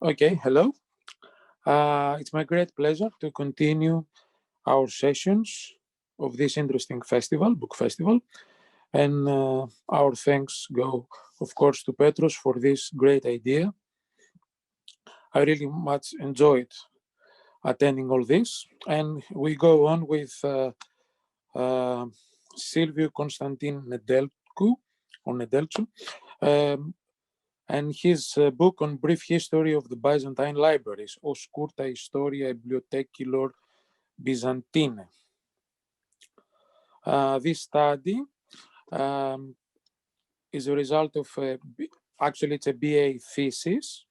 Okay, hello. It's my great pleasure to continue our sessions of this interesting festival, book festival. And our thanks go, of course, to Petros for this great idea. I really much enjoyed attending all this. And we go on with uh, Silviu Constantin Nedelcu, or Nedelcu, um, and his book on brief history of the Byzantine libraries, O Scurta Historia Bibliothecilor Byzantine. This study um, is a result of actually it's a BA thesis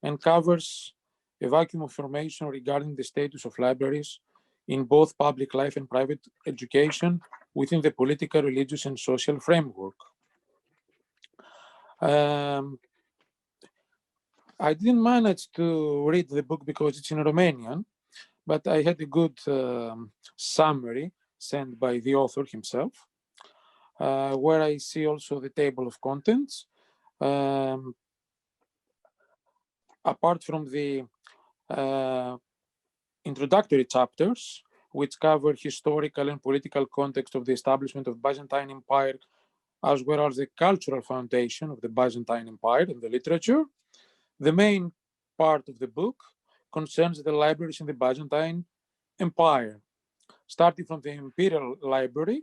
and covers a vacuum of information regarding the status of libraries in both public life and private education within the political, religious, and social framework. I didn't manage to read the book because it's in Romanian, but I had a good summary sent by the author himself, where I see also the table of contents. Apart from the introductory chapters, which cover historical and political context of the establishment of Byzantine Empire, as well as the cultural foundation of the Byzantine Empire and the literature, the main part of the book concerns the libraries in the Byzantine Empire. Starting from the Imperial Library,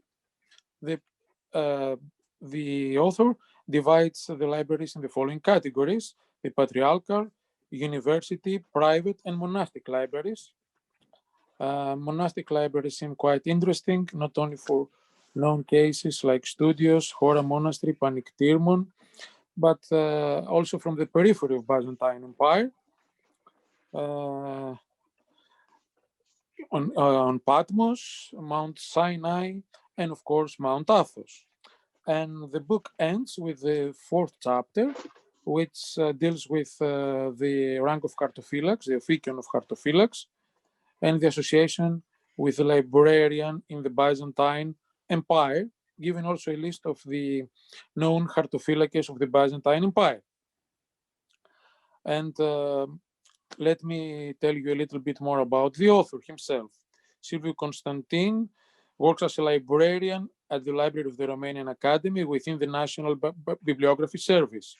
the author divides the libraries in the following categories: the patriarchal, university, private, and monastic libraries. Monastic libraries seem quite interesting, not only for known cases like Studios, Hora Monastery, Paniktirmon, but also from the periphery of Byzantine Empire. On Patmos, Mount Sinai, and of course Mount Athos. And the book ends with the fourth chapter, which deals with the rank of cartophylax, the officium of cartophylax, and the association with the librarian in the Byzantine Empire, giving also a list of the known cartophylaces of the Byzantine Empire. And let me tell you a little bit more about the author himself. Silviu Constantin works as a librarian at the Library of the Romanian Academy within the National Bibliography Service.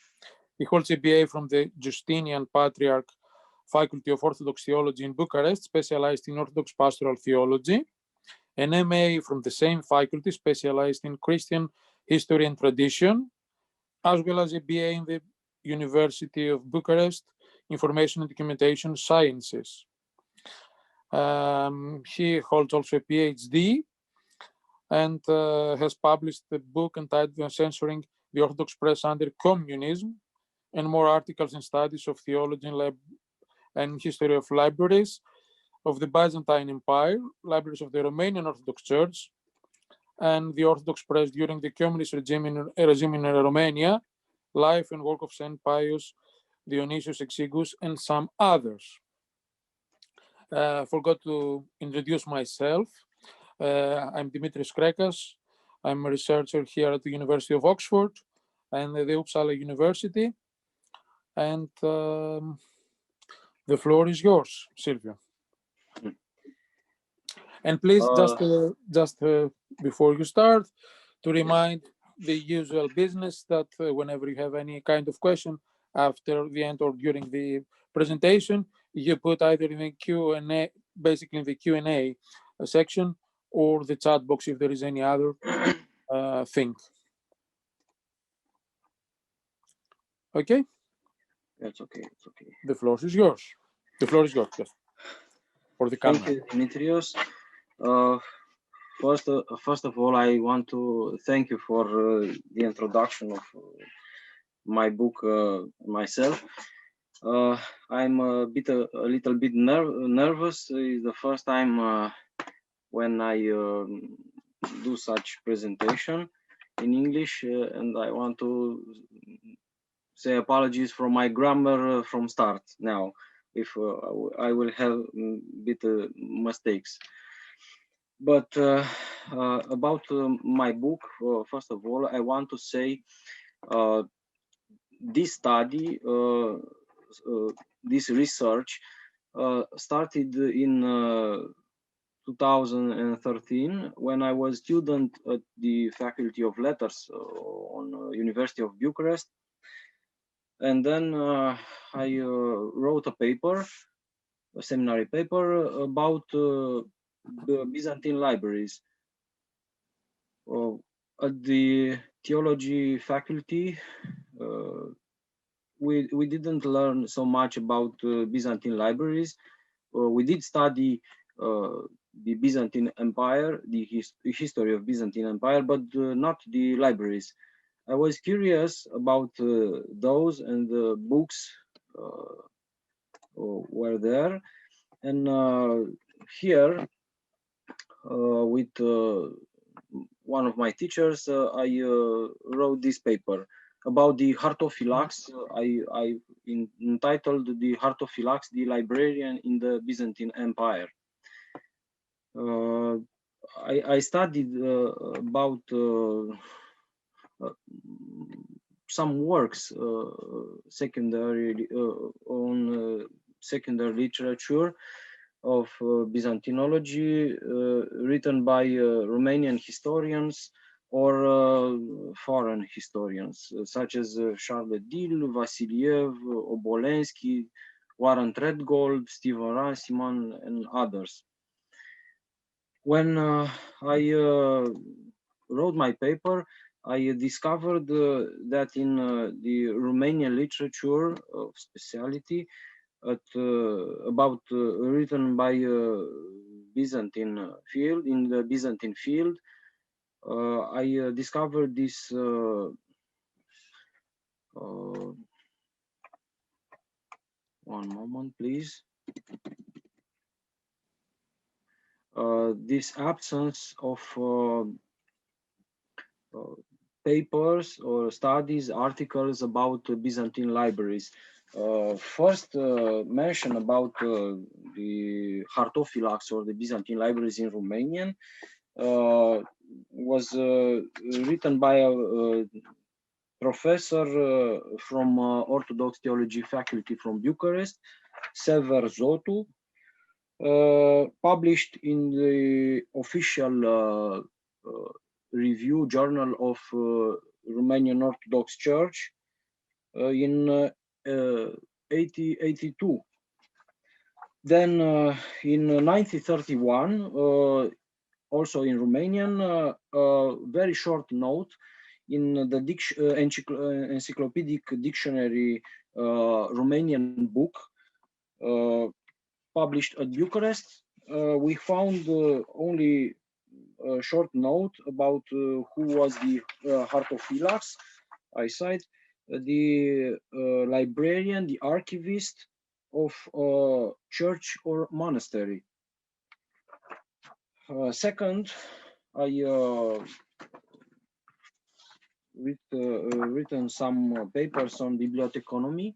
He holds a BA from the Justinian Patriarch Faculty of Orthodox Theology in Bucharest, specialized in Orthodox Pastoral Theology, an MA from the same faculty, specialized in Christian History and Tradition, as well as a BA in the University of Bucharest, Information and Documentation Sciences. He holds also a PhD and has published a book entitled Censoring the Orthodox Press Under Communism, and more articles and studies of theology and history of libraries of the Byzantine Empire, libraries of the Romanian Orthodox Church, and the Orthodox Press during the communist regime in Romania, life and work of St. Pius Dionysius Exiguus, and some others. Forgot to introduce myself. I'm Dimitris Krekas. I'm a researcher here at the University of Oxford and the Uppsala University. And the floor is yours, Silvio. And please, just before you start, to remind the usual business that whenever you have any kind of question after the end or during the presentation, you put either in the Q&A, basically in the Q&A section, or the chat box if there is any other thing. Okay? It's okay. It's okay. The floor is yours. The floor is yours, yes. For the camera. Thank you, Dimitrios. First of all, I want to thank you for the introduction of my book myself. I'm a little bit nervous. It's the first time when I do such presentation in English, and I want to say apologies for my grammar from start now, if I will have a bit mistakes. But about my book, first of all, I want to say this study this research started in 2013 when I was student at the Faculty of Letters on University of Bucharest. And then I wrote a paper, a seminary paper about the Byzantine libraries. At the theology faculty, we didn't learn so much about Byzantine libraries. We did study the Byzantine Empire, the history of Byzantine Empire, but not the libraries. I was curious about those, and the books were there. And here, with one of my teachers, I wrote this paper about the Hartophilax. I entitled the Hartophilax, the librarian in the Byzantine Empire. I studied about some works secondary on secondary literature of Byzantinology written by Romanian historians or foreign historians such as Charles Dill, Vasiliev, Obolensky, Warren Treadgold, Stephen Runciman, and others. When I wrote my paper, I discovered that in the Romanian literature of speciality, about written by Byzantine field, in the Byzantine field, I discovered this one moment, please. This absence of papers or studies, articles about Byzantine libraries. First mention about the Hartophilax or the Byzantine libraries in Romanian was written by a professor from Orthodox Theology faculty from Bucharest, Sever Zotu, published in the official review journal of Romanian Orthodox Church in 1882. Then in 1931, also in Romanian, a very short note in the encyclopedic dictionary Romanian book published at Bucharest. We found only a short note about who was the Hartophilax. I cite the librarian, the archivist of church or monastery. Second, I written some papers on biblioteconomy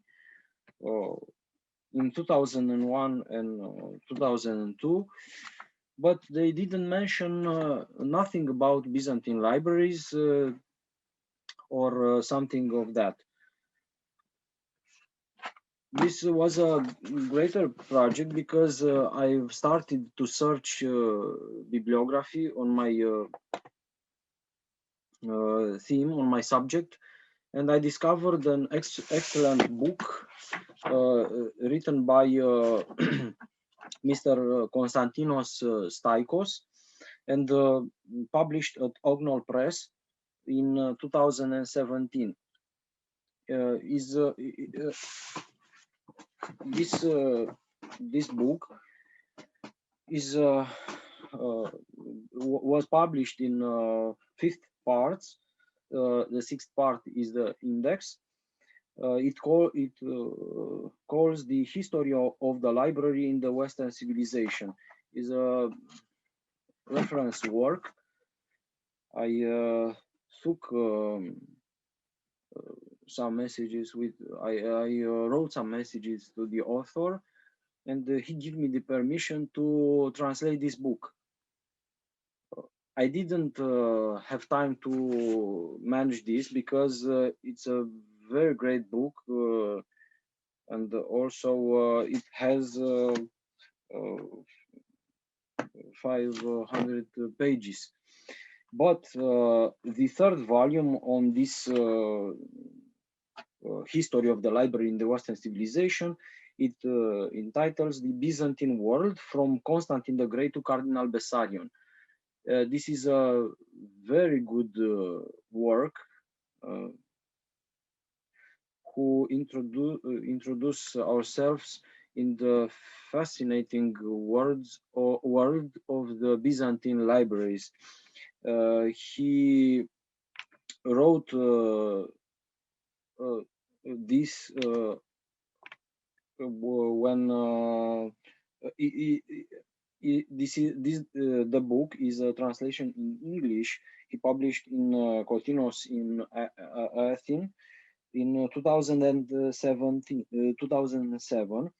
in 2001 and 2002, but they didn't mention nothing about Byzantine libraries or something of that. This was a greater project because I've started to search bibliography on my theme, on my subject, and I discovered an excellent book written by Mr. Konstantinos Staikos and published at Ognol Press in 2017. This book is was published in 5 parts. The 6th part is the index. It calls the history of the library in the Western civilization. Is a reference work. I took some messages with. I wrote some messages to the author, and he gave me the permission to translate this book. I didn't have time to manage this because it's a very great book. and also it has 500 pages. But the third volume on this history of the library in the Western civilization, it entitles The Byzantine World from Constantine the Great to Cardinal Bessarion. This is a very good work who introduce ourselves in the fascinating world of the Byzantine libraries. He wrote this when the book is a translation in English. He published in Cotinos in Athens in 2007,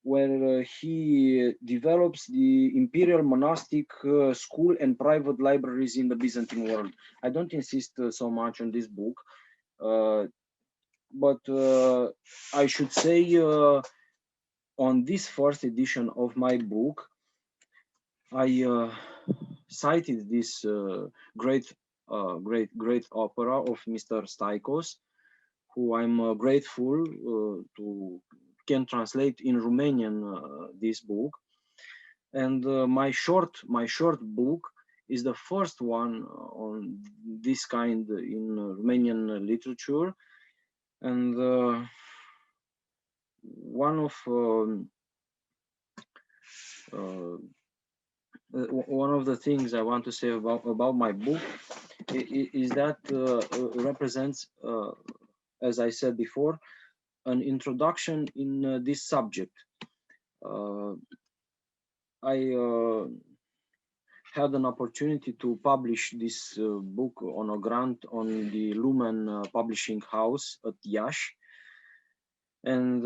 where he develops the imperial monastic school and private libraries in the Byzantine world. I don't insist so much on this book, but I should say on this first edition of my book, I cited this great opera of Mr. Staikos, who I'm grateful to can translate in Romanian this book. And my short book is the first one on this kind in Romanian literature, and one of the things I want to say about my book is that represents, as I said before, an introduction in this subject. I had an opportunity to publish this book on a grant on the Lumen Publishing House at Iași, and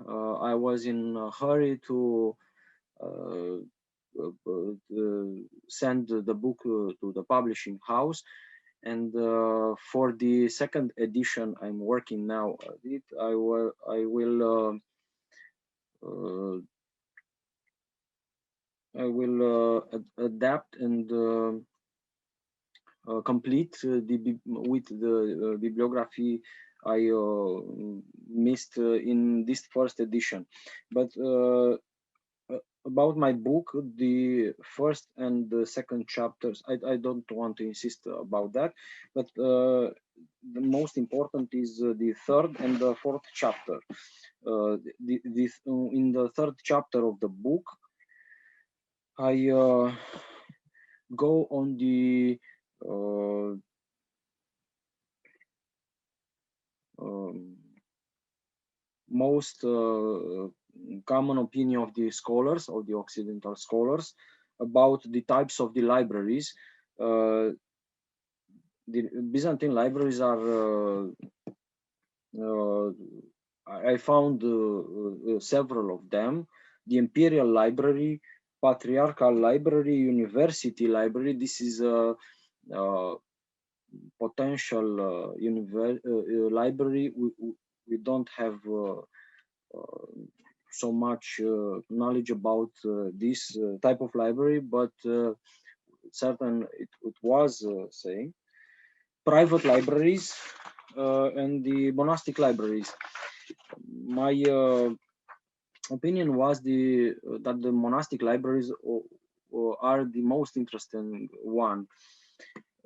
I was in a hurry to send the book to the publishing house, and for the second edition I'm working now at it, I will adapt and complete with the bibliography I missed in this first edition. But about my book, the first and the second chapters, I don't want to insist about that, but the most important is the third and the fourth chapter. In the third chapter of the book, I go on the most common opinion of the scholars, of the Occidental scholars, about the types of the libraries. The Byzantine libraries are, I found several of them: the Imperial Library, Patriarchal Library, University Library. This is a potential library. We don't have so much knowledge about this type of library, but certain it was saying. Private libraries and the monastic libraries. My opinion was that the monastic libraries are the most interesting one.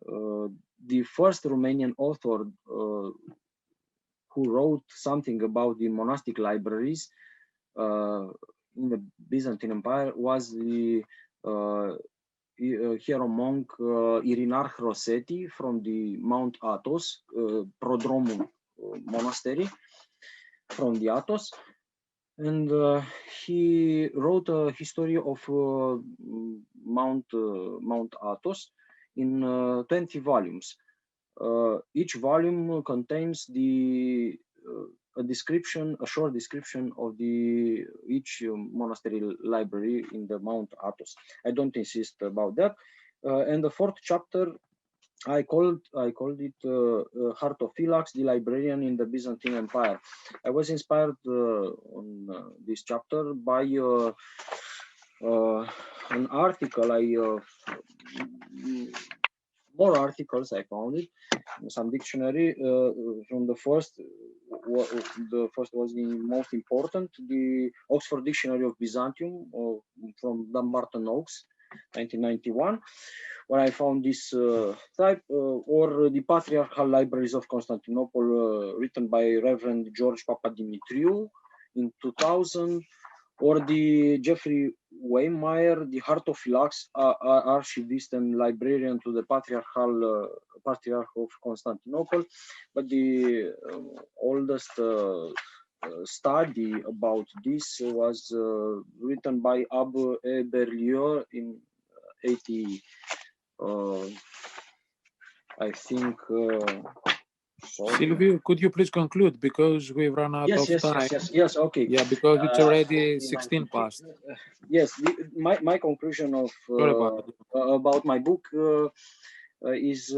The first Romanian author who wrote something about the monastic libraries in the Byzantine Empire was the hero monk Irinarh Rosetti from the Mount Athos, Prodromul monastery from the Athos. And he wrote a history of Mount Athos in 20 volumes. Each volume contains a short description of each monastery library in the Mount Athos. I don't insist about that. And the fourth chapter I called it Hartophilax, the librarian in the Byzantine Empire. I was inspired on this chapter by an article. More articles I found it, some dictionary from the first. The first was the most important, the Oxford Dictionary of Byzantium from Dumbarton Oaks, 1991, where I found this type, or the Patriarchal Libraries of Constantinople, written by Reverend George Papadimitriou in 2000, or the Jeffrey Waymeyer, the Hartophilax, archivist and librarian to the Patriarch of Constantinople. But the oldest study about this was written by Abbe Berliot in 80, I think. Sorry. Silviu, could you please conclude, because we've run out of time? Yes. Okay. Yeah, because it's already 16 past. Yes, my conclusion of about my book is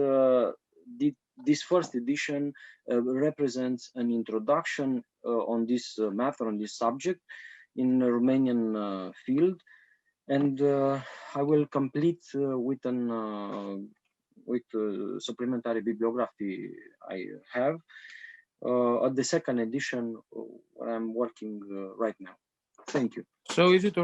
this first edition represents an introduction on this matter, on this subject in the Romanian field, and I will complete with an supplementary bibliography I have at the second edition where I'm working right now. Thank you. So is it